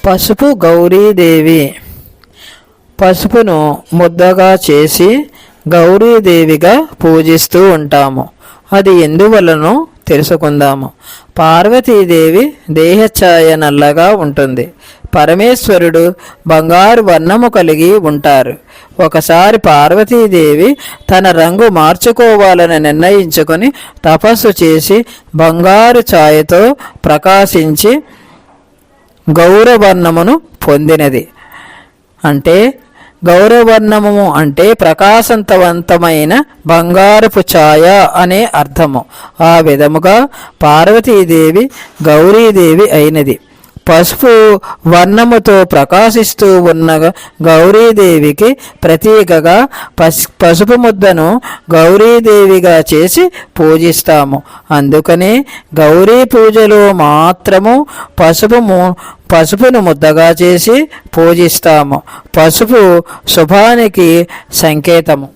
పసుపు గౌరీదేవి. పసుపును ముద్దగా చేసి గౌరీదేవిగా పూజిస్తూ ఉంటాము. అది ఎందువలనో తెలుసుకుందాము. పార్వతీదేవి దేహఛాయ నల్లగా ఉంటుంది. పరమేశ్వరుడు బంగారు వర్ణము కలిగి ఉంటారు. ఒకసారి పార్వతీదేవి తన రంగు మార్చుకోవాలని నిర్ణయించుకొని తపస్సు చేసి బంగారు ఛాయతో ప్రకాశించి గౌరవర్ణమును పొందినది. అంటే గౌరవర్ణము అంటే ప్రకాశవంతమైన బంగారపు ఛాయ అనే అర్థము. ఆ విధముగా పార్వతీదేవి గౌరీదేవి అయినది. పసుపు వర్ణముతో ప్రకాశిస్తూ ఉన్న గౌరీదేవికి ప్రతీకగా పసుపు ముద్దను గౌరీదేవిగా చేసి పూజిస్తాము. అందుకనే గౌరీ పూజలో మాత్రము పసుపును ముద్దగా చేసి పూజిస్తాము. పసుపు శుభానికి సంకేతము.